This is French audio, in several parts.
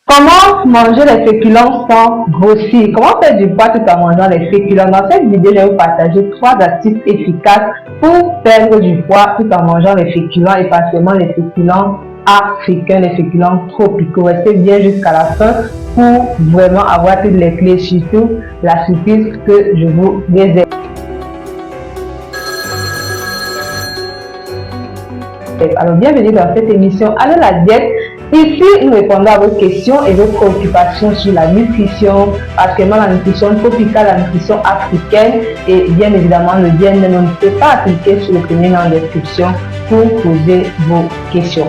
Comment manger les féculents sans grossir? Comment faire du poids tout en mangeant les féculents? Dans cette vidéo, je vais vous partager 3 astuces efficaces pour perdre du poids tout en mangeant les féculents et pas seulement les féculents africains, les féculents tropicaux. Restez bien jusqu'à la fin pour vraiment avoir toutes les clés, surtout la surprise que je vous réserve. Alors, bienvenue dans cette émission Allô la diète. Ici, nous répondons à vos questions et vos préoccupations sur la nutrition, particulièrement la nutrition tropicale, la nutrition africaine et bien évidemment le bien-être. N'hésitez pas à cliquer sur le premier lien en description pour poser vos questions.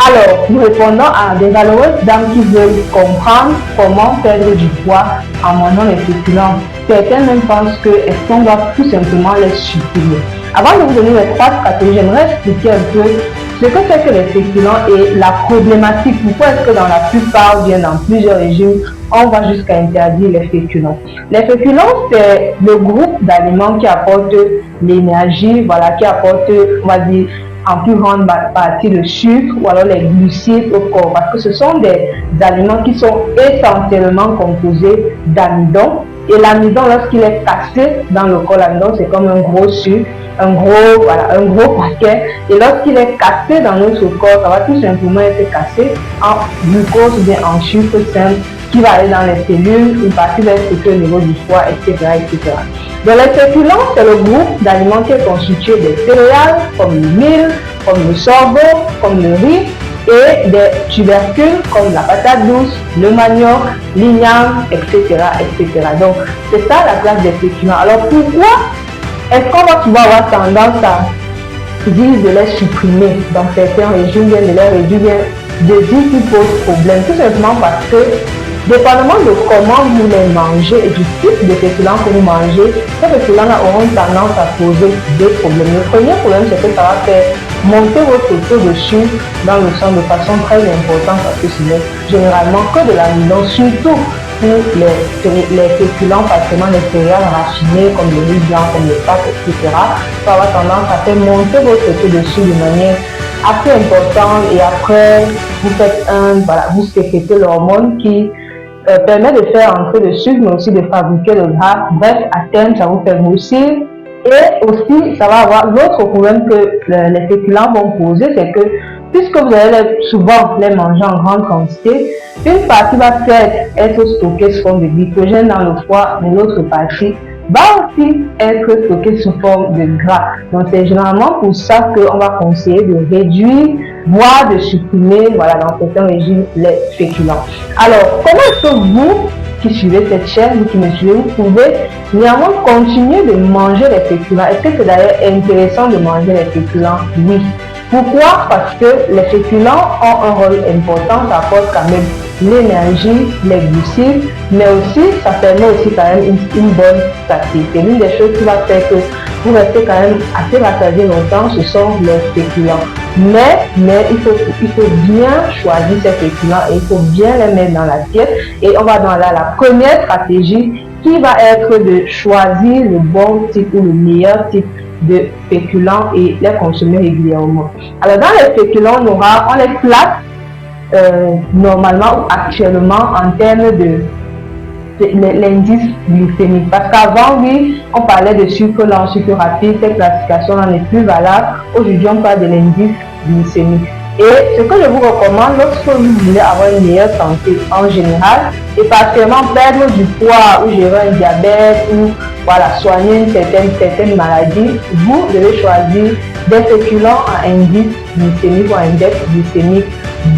Alors, nous répondons à des valeureuses dames qui veulent comprendre comment perdre du poids en mangeant les féculents. Certaines même pensent que est-ce qu'on doit tout simplement les supprimer. Avant de vous donner les 3 stratégies, j'aimerais expliquer un peu ce que c'est que les féculents et la problématique. Pourquoi est-ce que dans la plupart, bien dans plusieurs régimes, on va jusqu'à interdire les féculents. Les féculents, c'est le groupe d'aliments qui apportent l'énergie, voilà, qui apportent, on va dire, en plus grande partie le sucre ou alors les glucides au corps, parce que ce sont des aliments qui sont essentiellement composés d'amidon. Et l'amidon, lorsqu'il est cassé dans le corps, l'amidon c'est comme un gros sucre, un gros paquet. Et lorsqu'il est cassé dans notre corps, ça va tout simplement être cassé en glucose ou bien en sucre simple qui va aller dans les cellules, une partie va être au niveau du foie, etc., etc. Donc les féculents, c'est le groupe d'aliments qui est constitué des céréales, comme le mil, comme le sorgho, comme le riz, et des tubercules comme la patate douce, le manioc, l'igname, etc., etc. Donc, c'est ça la classe des féculents. Alors, pourquoi est-ce qu'on va souvent avoir tendance à dire de les supprimer dans certains régimes, bien de les réduire, de dire qu'ils posent problème? Tout simplement parce que, dépendamment de comment vous les mangez et du type de féculents que vous mangez, ces féculents-là auront tendance à poser des problèmes. Le premier problème, c'est que ça va faire monter votre taux de sucre dans le sang de façon très importante parce que ce n'est généralement que de l'amidon, surtout pour les féculents, particulièrement les céréales raffinées comme le riz blanc, comme les pâtes, etc. Ça va avoir tendance à faire monter votre taux de sucre de manière assez importante et après vous faites vous sécrétez l'hormone qui permet de faire entrer le sucre mais aussi de fabriquer le gras. Bref, à terme, ça vous fait grossir. Et aussi, ça va avoir l'autre problème que les féculents vont poser, c'est que puisque vous allez souvent les manger en grande quantité, une partie va être stockée sous forme de glycogène dans le foie, mais l'autre partie va aussi être stockée sous forme de gras. Donc c'est généralement pour ça qu'on va conseiller de réduire, voire de supprimer, voilà, dans certains régimes, les féculents. Alors, comment est-ce que vous qui suivez cette chaîne, vous qui me suivez, vous pouvez néanmoins continuer de manger les féculents? Est-ce que c'est d'ailleurs intéressant de manger les féculents? Oui. Pourquoi? Parce que les féculents ont un rôle important, ça apporte quand même l'énergie, les glucides, mais aussi, ça permet aussi quand même une bonne satiété. L'une des choses qui va faire que vous restez quand même assez rassasié longtemps, ce sont les féculents. Mais il faut bien choisir ces féculents et il faut bien les mettre dans l'assiette. Et on va dans la première stratégie qui va être de choisir le bon type ou le meilleur type de féculents et les consommer régulièrement. Alors dans les féculents, on les place normalement ou actuellement en termes de l'indice glycémique. Parce qu'avant, oui, on parlait de sucre lent, sucre rapide, cette classification n'est plus valable. Aujourd'hui, on parle de l'indice glycémique. Et ce que je vous recommande lorsque vous voulez avoir une meilleure santé en général, et particulièrement perdre du poids ou gérer un diabète ou voilà, soigner une certaine maladie, vous devez choisir des féculents à indice glycémique ou à index glycémique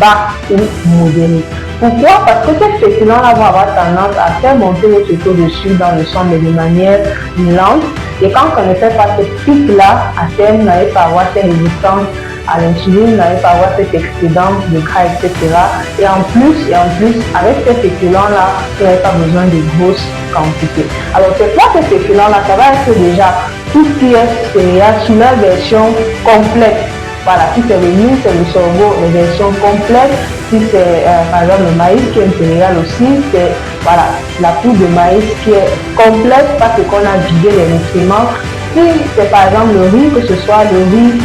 bas ou modéré. Pourquoi? Parce que ces féculents-là vont avoir tendance à faire monter votre taux de sucre dans le sang, mais de manière lente. Et quand on ne fait pas ce pic-là, à terme, vous n'allez pas avoir ces résistances à l'insuline, vous n'allez pas avoir cet excédent de gras, etc. Et en plus, avec ces féculents-là, vous n'avez pas besoin de grosses quantités. Alors, c'est quoi ces féculents-là? Ça va être déjà tout ce qui est céréales sous leur version complète. Voilà, si c'est le mil, c'est le sorgho, les versions complètes. Si c'est par exemple le maïs qui est une céréale aussi, c'est voilà, la poudre de maïs qui est complète parce qu'on a vidé les nutriments. Si c'est par exemple le riz, que ce soit le riz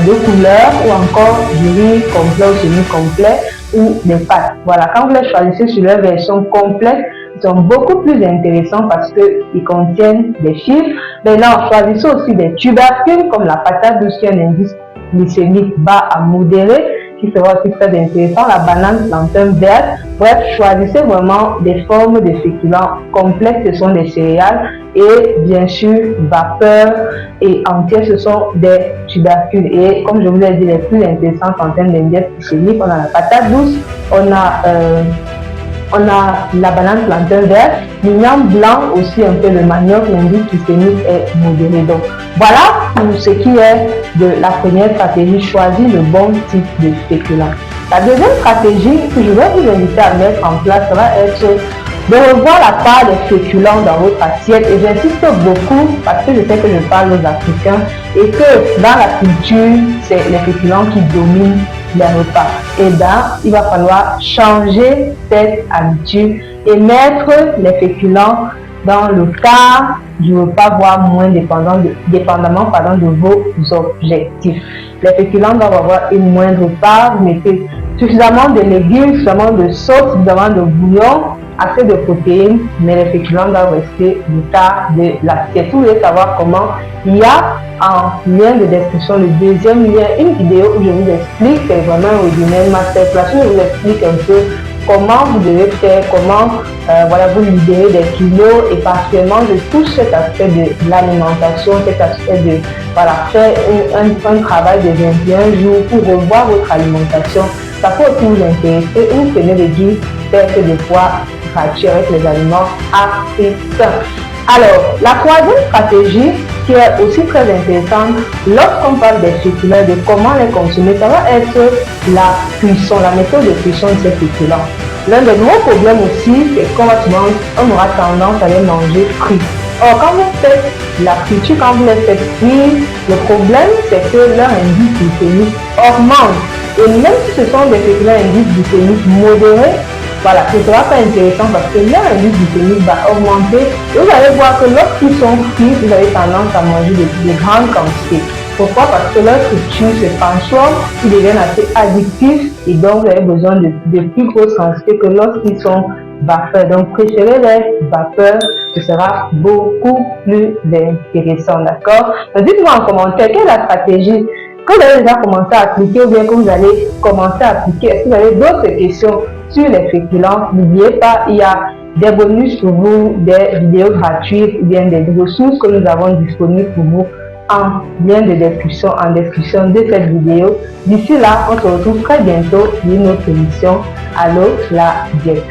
de couleur ou encore du riz complet ou semi-complet, ou des pâtes. Voilà, quand vous les choisissez sur leur version complète, ils sont beaucoup plus intéressants parce qu'ils contiennent des fibres. Maintenant, choisissez aussi des tubercules comme la patate douce qui a un indice glycémique bas à modéré, qui sera aussi très intéressant, la banane plantain verte. Bref, choisissez vraiment des formes de féculents complexes, ce sont des céréales, et bien sûr, vapeur et entière, ce sont des tubercules. Et comme je vous l'ai dit, les plus intéressants en termes d'indice glycémique, on a la patate douce, on a la banane plantain vert, l'igname blanc aussi, un peu le manioc, l'indice glycémique est modéré. Donc voilà pour ce qui est de la première stratégie, choisir le bon type de féculent. La deuxième stratégie que je vais vous inviter à mettre en place va être de revoir la part des féculents dans votre assiette. Et j'insiste beaucoup parce que je sais que je parle aux Africains et que dans la culture, c'est les féculents qui dominent les repas. Et bien, il va falloir changer cette habitude et mettre les féculents dans le quart du repas, voire moins dépendamment de vos objectifs. Les féculents doivent avoir une moindre part. Vous mettez suffisamment de légumes, suffisamment de sauce, suffisamment de bouillon, assez de protéines, mais les féculents doivent rester le quart de l'assiette. Vous voulez savoir comment? Il y a en lien de description, le deuxième lien, une vidéo où je vous explique, c'est vraiment un webinaire masterclass, où je vous explique un peu comment vous devez faire, comment voilà, vous libérer des kilos, et particulièrement de tout cet aspect de l'alimentation, cet aspect de voilà, faire un travail de 21 jours pour revoir votre alimentation. Ça peut aussi vous intéresser. Vous prenez le guide perte de poids gratuit avec les aliments africains. Alors, la troisième stratégie qui est aussi très intéressante lorsqu'on parle des féculents, de comment les consommer, ça va être la cuisson, la méthode de cuisson de ces féculents. L'un des gros problèmes aussi, c'est qu'on aura tendance à les manger frits. Or, quand vous faites la friture, quand vous les faites cuire, le problème c'est que leur indice glycémique augmente. Et même si ce sont des féculents indice glycémique modéré, voilà, ce ne sera pas intéressant parce que leur indice glycémique va augmenter. Et vous allez voir que lorsqu'ils sont frits, vous avez tendance à manger de grandes quantités. Pourquoi? Parce que leur structure se transforme, ils deviennent assez addictifs et donc vous avez besoin de plus grosses quantités que lorsqu'ils sont vapeur. Donc préférez les vapeurs, ce sera beaucoup plus intéressant, d'accord? Dites-moi en commentaire quelle est la stratégie que vous avez déjà commencé à appliquer ou bien que vous allez commencer à appliquer. Est-ce que vous avez d'autres questions sur les féculents? N'oubliez pas, il y a des bonus pour vous, des vidéos gratuites ou bien des ressources que nous avons disponibles pour vous en lien de description, en description de cette vidéo. D'ici là, on se retrouve très bientôt pour une autre émission. Allô, la diète.